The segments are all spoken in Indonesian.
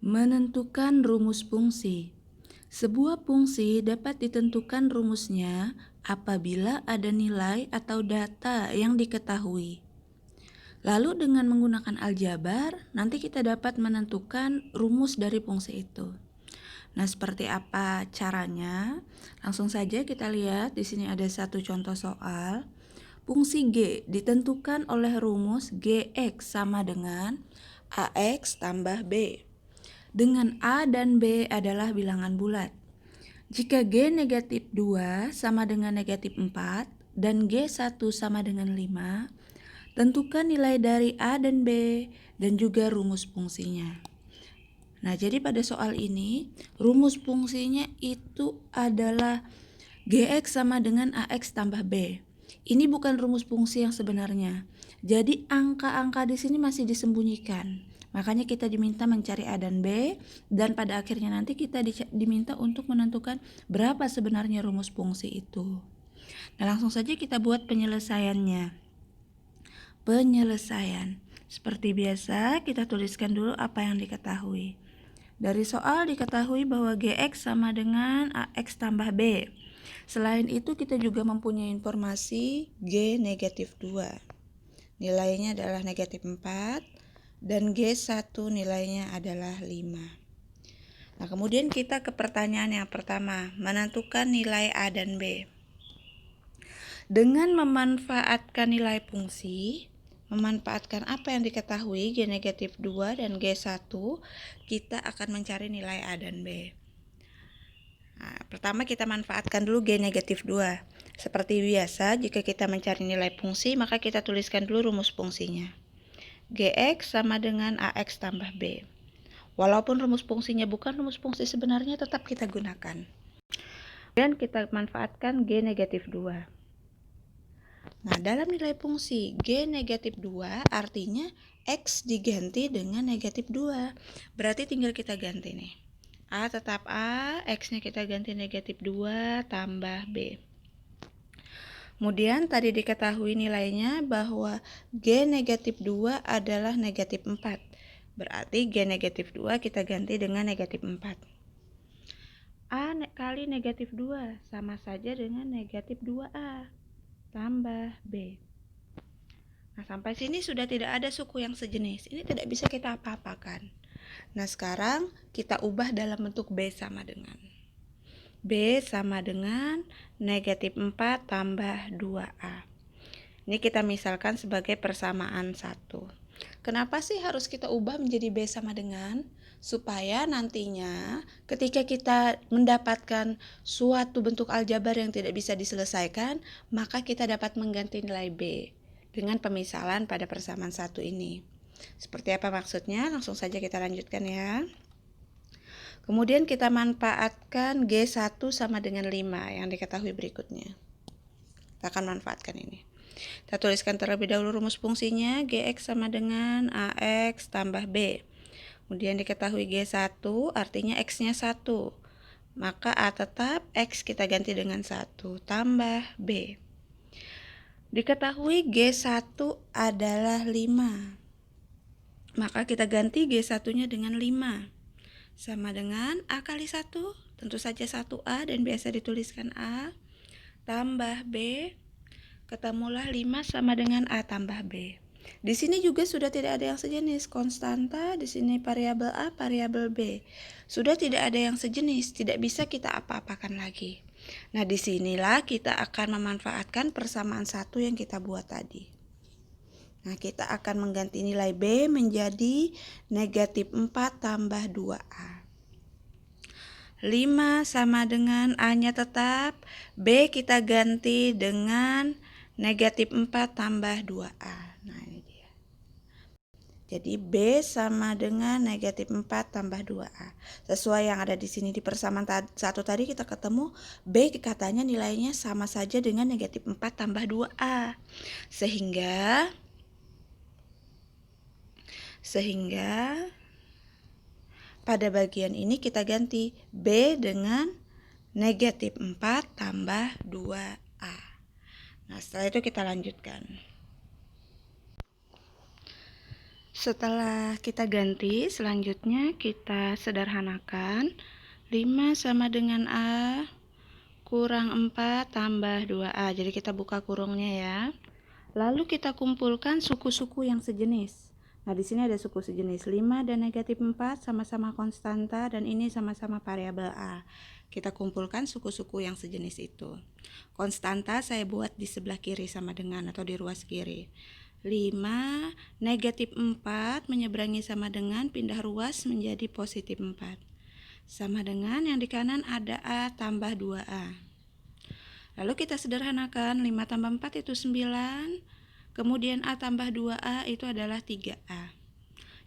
Menentukan rumus fungsi. Sebuah fungsi dapat ditentukan rumusnya apabila ada nilai atau data yang diketahui. Lalu dengan menggunakan aljabar, nanti kita dapat menentukan rumus dari fungsi itu. Nah, seperti apa caranya? Langsung saja kita lihat di sini ada satu contoh soal. Fungsi G ditentukan oleh rumus Gx sama dengan Ax tambah B. Dengan A dan B adalah bilangan bulat. Jika G negatif 2 sama dengan negatif 4 dan G1 sama dengan 5, tentukan nilai dari A dan B dan juga rumus fungsinya. Nah, jadi pada soal ini, rumus fungsinya itu adalah Gx sama dengan Ax tambah B. Ini bukan rumus fungsi yang sebenarnya. Jadi angka-angka di sini masih disembunyikan. Makanya kita diminta mencari A dan B, dan pada akhirnya nanti kita diminta untuk menentukan berapa sebenarnya rumus fungsi itu. Nah, langsung saja kita buat penyelesaiannya. Penyelesaian. Seperti biasa, kita tuliskan dulu apa yang diketahui. Dari soal diketahui bahwa Gx sama dengan Ax tambah B. Selain itu kita juga mempunyai informasi G negatif 2. Nilainya adalah negatif 4 dan G1 nilainya adalah 5. Nah, kemudian kita ke pertanyaan yang pertama, menentukan nilai A dan B. Dengan memanfaatkan nilai fungsi, memanfaatkan apa yang diketahui G negatif 2 dan G1, kita akan mencari nilai A dan B. Nah, pertama kita manfaatkan dulu G negatif 2. Seperti biasa, jika kita mencari nilai fungsi, maka kita tuliskan dulu rumus fungsinya. Gx sama dengan Ax tambah B. Walaupun rumus fungsinya bukan rumus fungsi sebenarnya, tetap kita gunakan. Dan kita manfaatkan G negatif 2. Nah, dalam nilai fungsi G negatif 2 artinya X diganti dengan negatif 2. Berarti tinggal kita ganti nih. A tetap A, X-nya kita ganti negatif 2 tambah B. Kemudian tadi diketahui nilainya bahwa G negatif 2 adalah negatif 4. Berarti G negatif 2 kita ganti dengan negatif 4. A kali negatif 2 sama saja dengan negatif 2A tambah B. Nah, sampai sini sudah tidak ada suku yang sejenis. Ini tidak bisa kita apa-apakan. Nah, sekarang kita ubah dalam bentuk B sama dengan. B sama dengan negatif 4 tambah 2A. Ini kita misalkan sebagai persamaan 1. Kenapa sih harus kita ubah menjadi B sama dengan? Supaya nantinya ketika kita mendapatkan suatu bentuk aljabar yang tidak bisa diselesaikan, maka kita dapat mengganti nilai B dengan pemisalan pada persamaan 1 ini. Seperti apa maksudnya? Langsung saja kita lanjutkan ya. Kemudian kita manfaatkan G1 sama dengan 5 yang diketahui berikutnya. Kita akan manfaatkan ini. Kita tuliskan terlebih dahulu rumus fungsinya. Gx sama dengan Ax tambah B. Kemudian diketahui G1 artinya X-nya 1. Maka A tetap, X kita ganti dengan 1 tambah B. Diketahui G1 adalah 5. Maka kita ganti G1-nya dengan 5. Sama dengan A kali 1, tentu saja 1A dan biasa dituliskan A, tambah B, ketemulah 5 sama dengan A tambah B. Di sini juga sudah tidak ada yang sejenis, konstanta, di sini variabel A, variabel B. Sudah tidak ada yang sejenis, tidak bisa kita apa-apakan lagi. Nah, disinilah kita akan memanfaatkan persamaan 1 yang kita buat tadi. Nah, kita akan mengganti nilai B menjadi negatif 4 tambah 2A. 5 sama dengan A-nya tetap, B kita ganti dengan negatif 4 tambah 2A. Nah, ini dia. Jadi B sama dengan negatif 4 tambah 2A. Sesuai yang ada di sini di persamaan 1 tadi kita ketemu B katanya nilainya sama saja dengan negatif 4 tambah 2A. Sehingga pada bagian ini kita ganti B dengan negatif 4 tambah 2A. Nah, setelah itu kita lanjutkan. Setelah kita ganti, selanjutnya kita sederhanakan. 5 sama dengan A kurang 4 tambah 2A. Jadi kita buka kurungnya ya. Lalu kita kumpulkan suku-suku yang sejenis. Nah, di sini ada suku sejenis 5 dan negatif 4 sama-sama konstanta dan ini sama-sama variabel A. Kita kumpulkan suku-suku yang sejenis itu. Konstanta saya buat di sebelah kiri sama dengan atau di ruas kiri. 5 negatif 4 menyeberangi sama dengan pindah ruas menjadi positif 4. Sama dengan yang di kanan ada A tambah 2A. Lalu kita sederhanakan, 5 tambah 4 itu 9, kemudian A tambah 2A itu adalah 3A.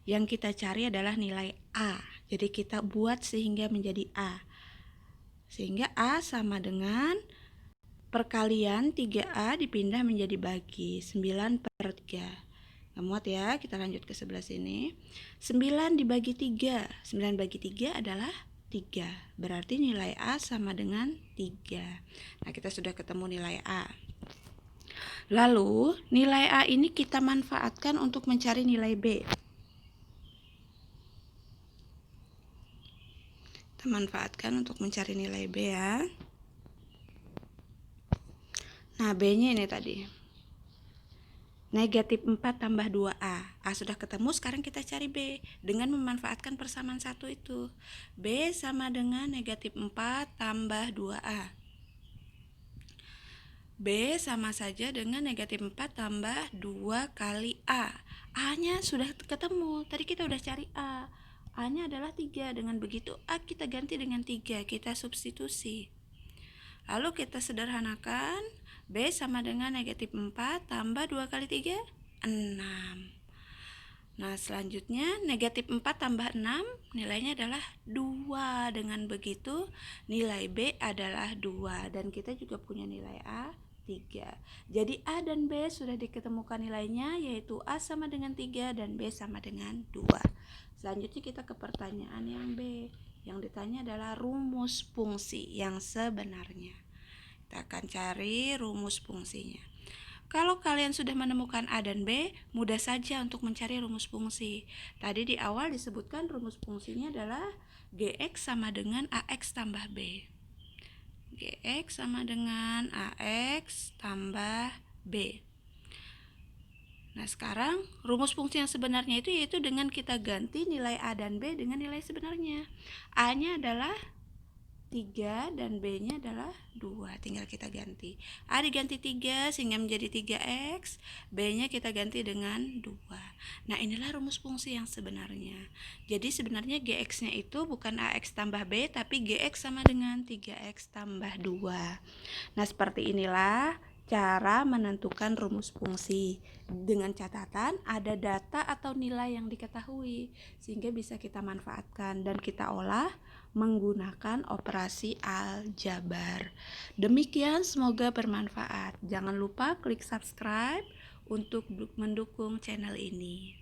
Yang kita cari adalah nilai A, jadi kita buat sehingga menjadi A. Sehingga A sama dengan perkalian 3A dipindah menjadi bagi, 9/3. Muat ya, kita lanjut ke sebelah sini. 9 dibagi 3, 9 bagi 3 adalah 3. Berarti nilai A sama dengan 3. Nah, kita sudah ketemu nilai A. Lalu, nilai A ini kita manfaatkan untuk mencari nilai B. Kita manfaatkan untuk mencari nilai B ya. Nah, B-nya ini tadi. Negatif 4 tambah 2A. A sudah ketemu, sekarang kita cari B dengan memanfaatkan persamaan 1 itu. B sama dengan negatif 4 tambah 2A. B sama saja dengan negatif 4 tambah 2 kali A. A-nya sudah ketemu, tadi kita udah cari A. A-nya adalah 3, dengan begitu A kita ganti dengan 3, kita substitusi. Lalu kita sederhanakan, B sama dengan negatif 4 tambah 2 kali 3, 6. Nah, selanjutnya negatif 4 tambah 6 nilainya adalah 2. Dengan begitu nilai B adalah 2 dan kita juga punya nilai A 3. Jadi A dan B sudah diketemukan nilainya, yaitu A sama dengan 3 dan B sama dengan 2. Selanjutnya kita ke pertanyaan yang B. Yang ditanya adalah rumus fungsi yang sebenarnya. Kita akan cari rumus fungsinya. Kalau kalian sudah menemukan A dan B, mudah saja untuk mencari rumus fungsi. Tadi di awal disebutkan rumus fungsinya adalah Gx sama dengan Ax tambah B. Gx sama dengan Ax tambah B. Nah, sekarang rumus fungsi yang sebenarnya itu yaitu dengan kita ganti nilai A dan B dengan nilai sebenarnya. A-nya adalah 3 dan B-nya adalah 2. Tinggal kita ganti. A diganti 3 sehingga menjadi 3X, B-nya kita ganti dengan 2. Nah, inilah rumus fungsi yang sebenarnya. Jadi sebenarnya Gx-nya itu bukan Ax tambah B, tapi Gx sama dengan 3X tambah 2. Nah, seperti inilah cara menentukan rumus fungsi. Dengan catatan ada data atau nilai yang diketahui sehingga bisa kita manfaatkan dan kita olah menggunakan operasi aljabar. Demikian, semoga bermanfaat. Jangan lupa klik subscribe untuk mendukung channel ini.